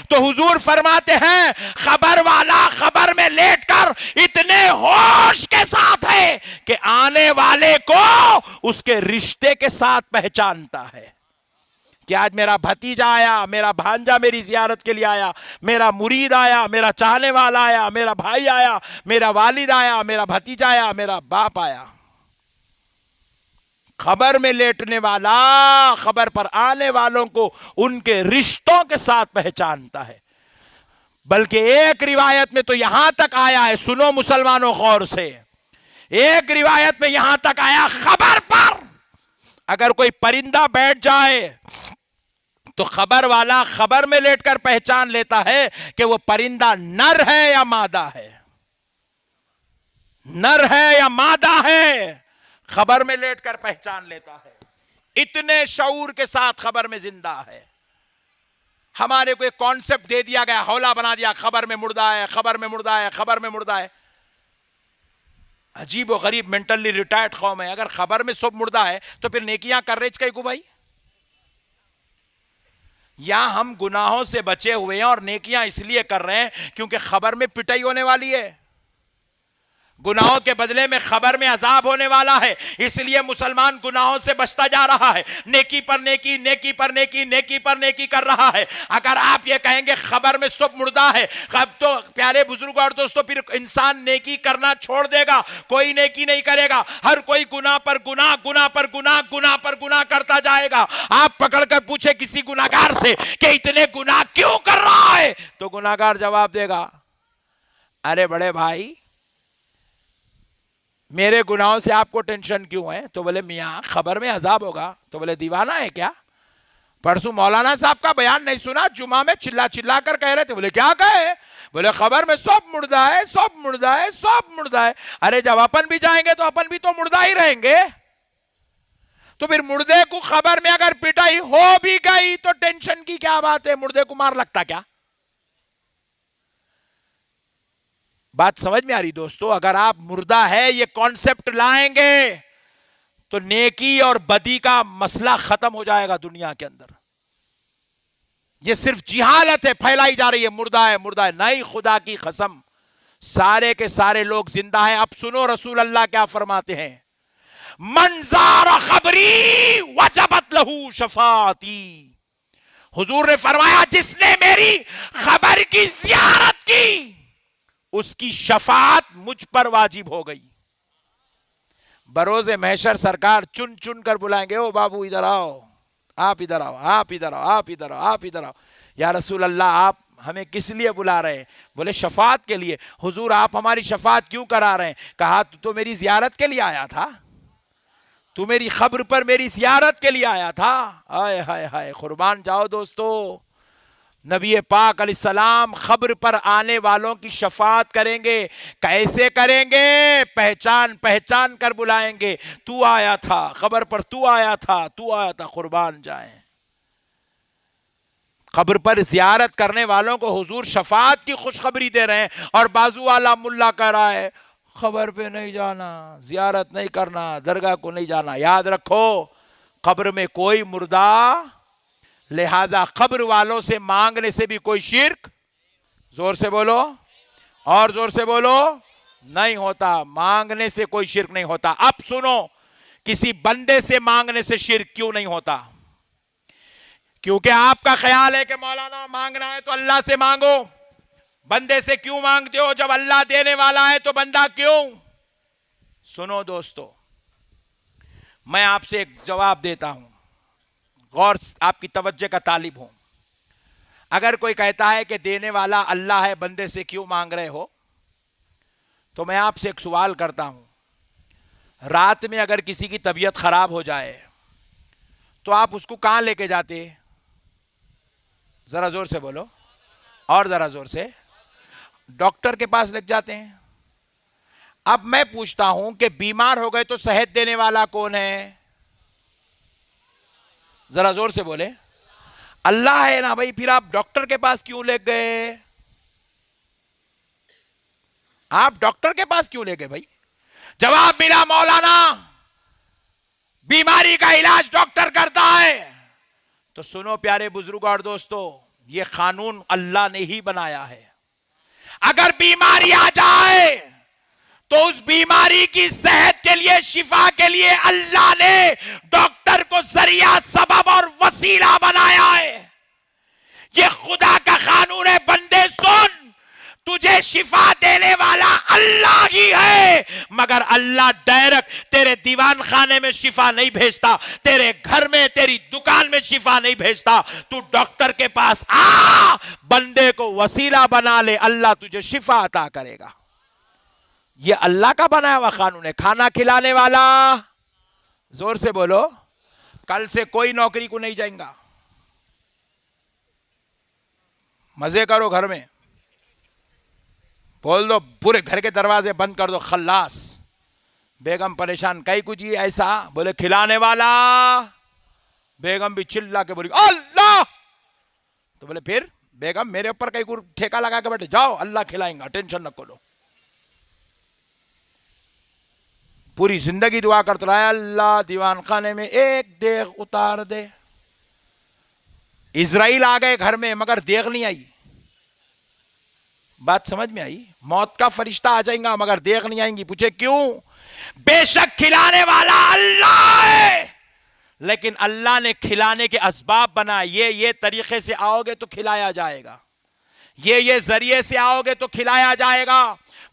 تو حضور فرماتے ہیں خبر والا خبر میں لیٹ کر اتنے ہوش کے ساتھ ہے کہ آنے والے کو اس کے رشتے کے ساتھ پہچانتا ہے کہ آج میرا بھتیجا آیا, میرا بھانجا میری زیارت کے لیے آیا, میرا مرید آیا, میرا چاہنے والا آیا, میرا بھائی آیا, میرا والد آیا, میرا بھتیجا آیا, میرا باپ آیا. خبر میں لیٹنے والا خبر پر آنے والوں کو ان کے رشتوں کے ساتھ پہچانتا ہے. بلکہ ایک روایت میں تو یہاں تک آیا ہے, سنو مسلمانوں غور سے, ایک روایت میں یہاں تک آیا خبر پر اگر کوئی پرندہ بیٹھ جائے تو خبر والا خبر میں لیٹ کر پہچان لیتا ہے کہ وہ پرندہ نر ہے یا مادہ ہے, نر ہے یا مادہ ہے, خبر میں لیٹ کر پہچان لیتا ہے. اتنے شعور کے ساتھ خبر میں زندہ ہے. ہمارے کو ایک کانسیپٹ دے دیا گیا, حوالہ بنا دیا, خبر میں مردہ ہے, خبر میں مردہ ہے, خبر میں مردہ ہے. عجیب و غریب مینٹلی ریٹائرڈ قوم ہے. اگر خبر میں سب مردہ ہے تو پھر نیکیاں کر رہے چکے کو بھائی؟ یا ہم گناہوں سے بچے ہوئے ہیں اور نیکیاں اس لیے کر رہے ہیں کیونکہ خبر میں پٹائی ہونے والی ہے, گناہوں کے بدلے میں خبر میں عذاب ہونے والا ہے, اس لیے مسلمان گناہوں سے بچتا جا رہا ہے, نیکی پر نیکی, نیکی پر نیکی, نیکی پر نیکی کر رہا ہے. اگر آپ یہ کہیں گے خبر میں سب مردہ ہے, تو پیارے بزرگ اور دوستو پھر انسان نیکی کرنا چھوڑ دے گا, کوئی نیکی نہیں کرے گا, ہر کوئی گناہ پر گناہ, گناہ پر گناہ, گناہ پر گناہ کرتا جائے گا. آپ پکڑ کر پوچھے کسی گناہگار سے کہ اتنے گناہ کیوں کر رہا ہے, تو گناہگار جواب دے گا, ارے بڑے بھائی میرے گناہوں سے آپ کو ٹینشن کیوں ہے؟ تو بولے میاں خبر میں عذاب ہوگا. تو بولے دیوانہ ہے کیا؟ پرسوں مولانا صاحب کا بیان نہیں سنا؟ جمعہ میں چلا چلا کر کہہ رہے تھے. بولے کیا کہے؟ بولے خبر میں سب مردہ ہے, سب مردہ ہے, سب مردہ ہے. ارے جب اپن بھی جائیں گے تو اپن بھی تو مردہ ہی رہیں گے. تو پھر مردے کو خبر میں اگر پٹائی ہو بھی گئی تو ٹینشن کی کیا بات ہے؟ مردے کو مار لگتا کیا؟ بات سمجھ میں آ رہی دوستو؟ اگر آپ مردہ ہے یہ کانسیپٹ لائیں گے تو نیکی اور بدی کا مسئلہ ختم ہو جائے گا دنیا کے اندر. یہ صرف جہالت ہے پھیلائی جا رہی ہے, مردہ ہے مردہ ہے. نہیں, خدا کی قسم سارے کے سارے لوگ زندہ ہیں. اب سنو رسول اللہ کیا فرماتے ہیں, من زار خبری وجبت لہو شفاعتی. حضور نے فرمایا جس نے میری خبر کی زیارت کی اس کی شفاعت مجھ پر واجب ہو گئی. بروز محشر سرکار چن چن کر بلائیں گے, او بابو ادھر آؤ, آپ ادھر آؤ, آپ ادھر آؤ, آپ ادھر آؤ, آپ ادھر آؤ. یا رسول اللہ آپ ہمیں کس لیے بلا رہے ہیں؟ بولے شفاعت کے لیے. حضور آپ ہماری شفاعت کیوں کرا رہے ہیں؟ کہا تو میری زیارت کے لیے آیا تھا, تو میری خبر پر میری زیارت کے لیے آیا تھا. آئے ہائے ہائے, قربان جاؤ دوستو. نبی پاک علیہ السلام خبر پر آنے والوں کی شفاعت کریں گے. کیسے کریں گے؟ پہچان پہچان کر بلائیں گے. تو آیا تھا خبر پر, تو آیا تھا, تو آیا تھا. قربان جائیں. خبر پر زیارت کرنے والوں کو حضور شفاعت کی خوشخبری دے رہے ہیں, اور بازو والا ملا کہہ رہا ہے خبر پہ نہیں جانا, زیارت نہیں کرنا, درگاہ کو نہیں جانا. یاد رکھو قبر میں کوئی مردہ, لہذا قبر والوں سے مانگنے سے بھی کوئی شرک, زور سے بولو اور زور سے بولو, نہیں ہوتا. مانگنے سے کوئی شرک نہیں ہوتا. اب سنو, کسی بندے سے مانگنے سے شرک کیوں نہیں ہوتا؟ کیونکہ آپ کا خیال ہے کہ مولانا مانگنا ہے تو اللہ سے مانگو. بندے سے کیوں مانگتے ہو جب اللہ دینے والا ہے؟ تو بندہ کیوں؟ سنو دوستو, میں آپ سے ایک جواب دیتا ہوں, غور آپ کی توجہ کا طالب ہوں. اگر کوئی کہتا ہے کہ دینے والا اللہ ہے, بندے سے کیوں مانگ رہے ہو, تو میں آپ سے ایک سوال کرتا ہوں. رات میں اگر کسی کی طبیعت خراب ہو جائے تو آپ اس کو کہاں لے کے جاتے؟ ذرا زور سے بولو اور ذرا زور سے. ڈاکٹر کے پاس لے جاتے ہیں. اب میں پوچھتا ہوں کہ بیمار ہو گئے تو صحت دینے والا کون ہے؟ ذرا زور سے بولے. اللہ ہے نا بھائی. پھر آپ ڈاکٹر کے پاس کیوں لے گئے؟ آپ ڈاکٹر کے پاس کیوں لے گئے بھائی؟ جواب ملا مولانا بیماری کا علاج ڈاکٹر کرتا ہے. تو سنو پیارے بزرگ اور دوستو, یہ قانون اللہ نے ہی بنایا ہے. اگر بیماری آ جائے تو اس بیماری کی صحت کے لیے، شفا کے لیے اللہ نے ڈاکٹر کو ذریعہ، سبب اور وسیلہ بنایا ہے. یہ خدا کا قانون ہے. بندے سن، تجھے شفا دینے والا اللہ ہی ہے، مگر اللہ ڈائریکٹ تیرے دیوان خانے میں شفا نہیں بھیجتا، تیرے گھر میں، تیری دکان میں شفا نہیں بھیجتا. تو ڈاکٹر کے پاس آ، بندے کو وسیلہ بنا لے، اللہ تجھے شفا عطا کرے گا. یہ اللہ کا بنایا ہوا قانون ہے. کھانا کھلانے والا، زور سے بولو، کل سے کوئی نوکری کو نہیں جائیں گا. مزے کرو گھر میں، بول دو پورے گھر کے دروازے بند کر دو، خلاص. بیگم پریشان، کئی کچھ ہی ایسا بولے کھلانے والا، بیگم بھی چلا کے بولی اللہ، تو بولے پھر بیگم میرے اوپر کئی کو ٹھیکہ لگا کے بیٹھے، جاؤ اللہ کھلائیں گا، ٹینشن نہ کرو. پوری زندگی دعا کرتا رہا، اللہ دیوان خانے میں ایک دیغ اتار دے. اسرائیل آ گئے گھر میں مگر دیغ نہیں آئی. بات سمجھ میں آئی؟ موت کا فرشتہ آ جائیں گا مگر دیغ نہیں آئیں گی. پوچھے کیوں؟ بے شک کھلانے والا اللہ ہے، لیکن اللہ نے کھلانے کے اسباب بنا. یہ طریقے سے آؤ گے تو کھلایا جائے گا، یہ ذریعے سے آؤ گے تو کھلایا جائے گا.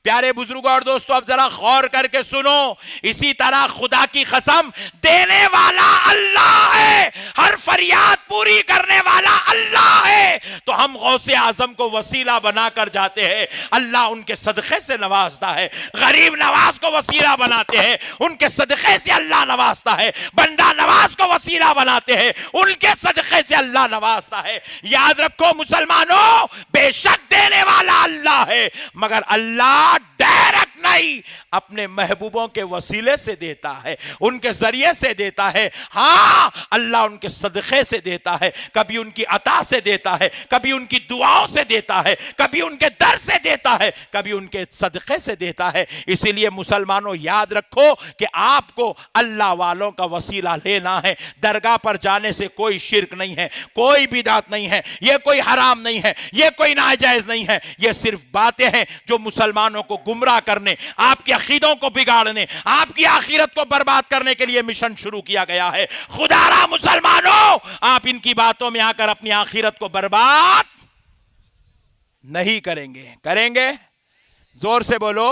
پیارے بزرگوں اور دوستو، اب ذرا غور کر کے سنو. اسی طرح خدا کی قسم، دینے والا اللہ ہے، ہر فریاد پوری کرنے والا اللہ ہے. تو ہم غوث اعظم کو وسیلہ بنا کر جاتے ہیں، اللہ ان کے صدقے سے نوازتا ہے. غریب نواز کو وسیلہ بناتے ہیں، ان کے صدقے سے اللہ نوازتا ہے. بندہ نواز کو وسیلہ بناتے ہیں، ان کے صدقے سے اللہ نوازتا ہے. یاد رکھو مسلمانوں، بے شک دینے والا اللہ ہے، مگر اللہ ڈائریکٹ نہیں، اپنے محبوبوں کے وسیلے سے دیتا ہے، ان کے ذریعے سے دیتا ہے. ہاں، اللہ ان کے صدقے سے دیتا ہے، کبھی ان کی عطا سے دیتا ہے، کبھی ان کی دعاؤں سے دیتا ہے، کبھی ان کے در سے دیتا ہے، کبھی ان کے صدقے سے دیتا ہے. اسی لیے مسلمانوں یاد رکھو کہ آپ کو اللہ والوں کا وسیلہ لینا ہے. درگاہ پر جانے سے کوئی شرک نہیں ہے، کوئی بدعت نہیں ہے، یہ کوئی حرام نہیں ہے، یہ کوئی ناجائز نہیں ہے. یہ صرف باتیں ہیں جو مسلمانوں کو گمراہ کرنے، آپ کی عقیدوں کو بگاڑنے، آپ کی آخرت کو برباد کرنے کے لیے مشن شروع کیا گیا ہے. خدا را مسلمانوں، آپ ان کی باتوں میں آ کر اپنی آخرت کو برباد نہیں کریں گے. کریں گے؟ زور سے بولو،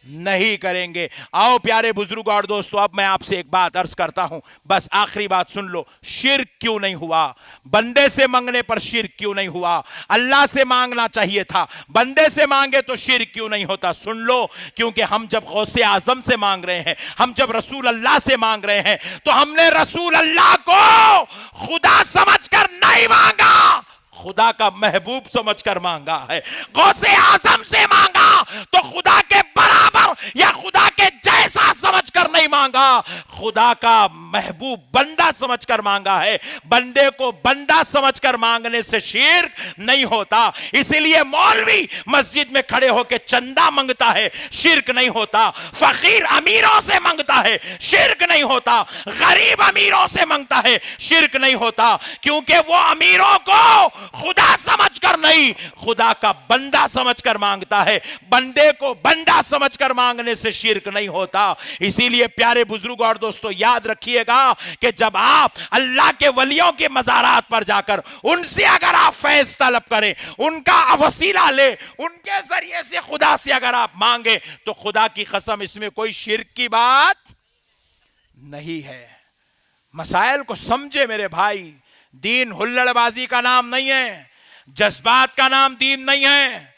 نہیں کریں گے. آؤ پیارے بزرگ اور دوستو، اب میں آپ سے ایک بات عرض کرتا ہوں، بس آخری بات سن لو. شرک کیوں نہیں ہوا؟ بندے سے مانگنے پر شرک کیوں نہیں ہوا؟ اللہ سے مانگنا چاہیے تھا، بندے سے مانگے تو شرک کیوں نہیں ہوتا؟ سن لو، کیونکہ ہم جب غوث اعظم سے مانگ رہے ہیں، ہم جب رسول اللہ سے مانگ رہے ہیں، تو ہم نے رسول اللہ کو خدا سمجھ کر نہیں مانگا، خدا کا محبوب سمجھ کر مانگا ہے. غوث اعظم سے مانگا تو خدا کے برابر یا خدا کے جیسا سمجھ کر نہیں مانگا، خدا کا محبوب بندہ سمجھ کر مانگا ہے. بندے کو بندہ سمجھ کر مانگنے سے شرک نہیں ہوتا. اسی لیے مولوی مسجد میں کھڑے ہو کے چندہ مانگتا ہے، شرک نہیں ہوتا. فقیر امیروں سے مانگتا ہے، شرک نہیں ہوتا. غریب امیروں سے مانگتا ہے، شرک نہیں ہوتا، کیونکہ وہ امیروں کو خدا سمجھ کر نہیں، خدا کا بندہ سمجھ کر مانگتا ہے. بندے کو بندہ سمجھ کر مانگنے سے شرک نہیں ہوتا. اسی لیے پیارے بزرگ اور دوستو یاد رکھیے گا کہ جب آپ اللہ کے ولیوں کے مزارات پر جا کر ان سے اگر آپ فیض طلب کریں، ان کا وسیلہ لے، ان کے ذریعے سے خدا سے اگر آپ مانگیں، تو خدا کی قسم اس میں کوئی شرک کی بات نہیں ہے. مسائل کو سمجھے میرے بھائی. دین ہلڑ بازی کا نام نہیں ہے، جذبات کا نام دین نہیں ہے،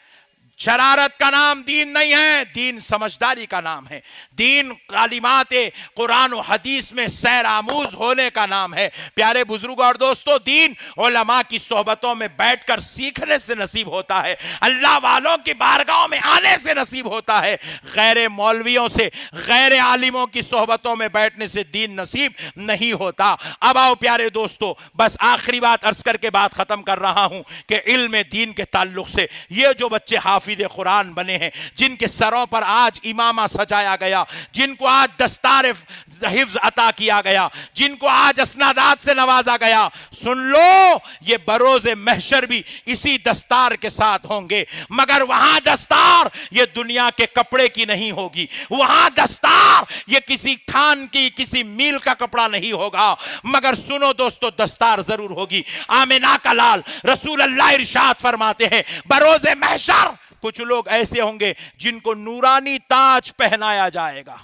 شرارت کا نام دین نہیں ہے. دین سمجھداری کا نام ہے. دین تعلیمات قرآن و حدیث میں سیر آموز ہونے کا نام ہے. پیارے بزرگ اور دوستو، دین علماء کی صحبتوں میں بیٹھ کر سیکھنے سے نصیب ہوتا ہے، اللہ والوں کی بارگاہوں میں آنے سے نصیب ہوتا ہے. غیر مولویوں سے، غیر عالموں کی صحبتوں میں بیٹھنے سے دین نصیب نہیں ہوتا. اب آؤ پیارے دوستو، بس آخری بات عرض کر کے بات ختم کر رہا ہوں کہ علم دین کے تعلق سے یہ جو بچے حافظ حافظ قرآن بنے ہیں، جن کے سروں پر آج امامہ سجایا گیا، جن کو آج دستار حفظ عطا کیا گیا، جن کو آج اسنادات سے نوازا گیا، سن لو یہ بروز محشر بھی اسی دستار کے ساتھ ہوں گے، مگر وہاں دستار یہ دنیا کے کپڑے کی نہیں ہوگی، وہاں دستار یہ کسی تھان کی کسی میل کا کپڑا نہیں ہوگا، مگر سنو دوستو دستار ضرور ہوگی۔ آمنہ کا لال رسول اللہ ارشاد فرماتے ہیں بروز محشر کچھ لوگ ایسے ہوں گے جن کو نورانی تاج پہنایا جائے گا۔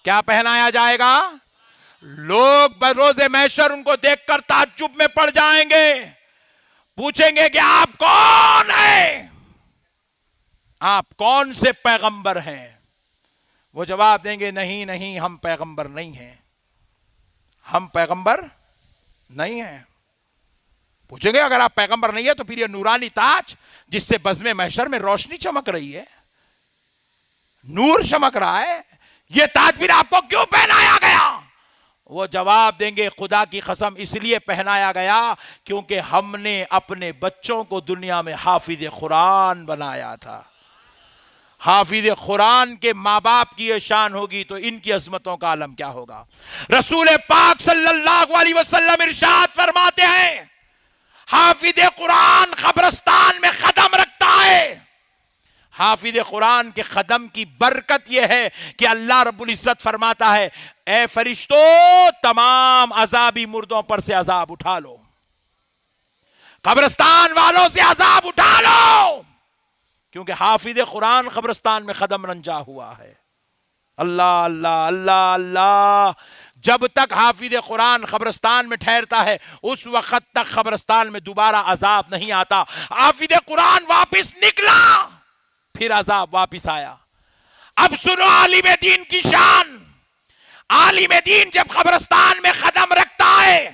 کیا پہنایا جائے گا؟ لوگ بروز محشر ان کو دیکھ کر تعجب میں پڑ جائیں گے، پوچھیں گے کہ آپ کون ہیں، آپ کون سے پیغمبر ہیں؟ وہ جواب دیں گے نہیں نہیں ہم پیغمبر نہیں ہیں، ہم پیغمبر نہیں ہیں۔ پوچھیں گے اگر آپ پیغمبر نہیں ہے تو پھر یہ نورانی تاج جس سے بزم محشر میں روشنی چمک رہی ہے، نور چمک رہا ہے، یہ تاج پھر آپ کو کیوں پہنایا گیا؟ وہ جواب دیں گے خدا کی قسم اس لیے پہنایا گیا کیونکہ ہم نے اپنے بچوں کو دنیا میں حافظ قرآن بنایا تھا۔ حافظ قرآن کے ماں باپ کی یہ شان ہوگی تو ان کی عظمتوں کا عالم کیا ہوگا۔ رسول پاک صلی اللہ علیہ وسلم ارشاد فرماتے ہیں حافظ قرآن قبرستان میں قدم رکھتا ہے، حافظ قرآن کے قدم کی برکت یہ ہے کہ اللہ رب العزت فرماتا ہے اے فرشتو تمام عذابی مردوں پر سے عذاب اٹھا لو، قبرستان والوں سے عذاب اٹھا لو، کیونکہ حافظ قرآن قبرستان میں قدم رنجا ہوا ہے۔ اللہ اللہ اللہ اللہ، جب تک حافظ قرآن قبرستان میں ٹھہرتا ہے اس وقت تک قبرستان میں دوبارہ عذاب نہیں آتا۔ حافظ قرآن واپس نکلا پھر عذاب واپس آیا۔ اب سنو عالم دین کی شان، عالم دین جب قبرستان میں قدم رکھتا ہے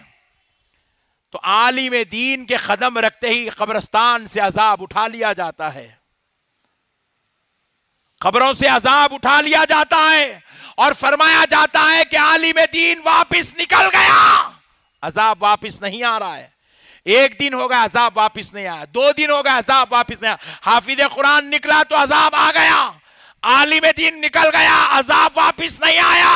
تو عالم دین کے قدم رکھتے ہی قبرستان سے عذاب اٹھا لیا جاتا ہے، قبروں سے عذاب اٹھا لیا جاتا ہے اور فرمایا جاتا ہے کہ عالم دین واپس نکل گیا، عذاب واپس نہیں آ رہا ہے۔ ایک دن ہو گیا عذاب واپس نہیں آیا، 2 دن ہو گیا عذاب واپس نہیں آیا، حافظ قرآن نکلا تو عذاب آ گیا، عالم دین نکل گیا عذاب واپس نہیں آیا۔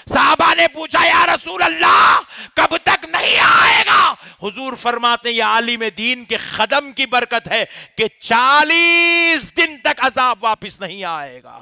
صحابہ نے پوچھا یا رسول اللہ کب تک نہیں آئے گا؟ حضور فرماتے ہیں یہ عالم دین کے قدم کی برکت ہے کہ 40 دن تک عذاب واپس نہیں آئے گا۔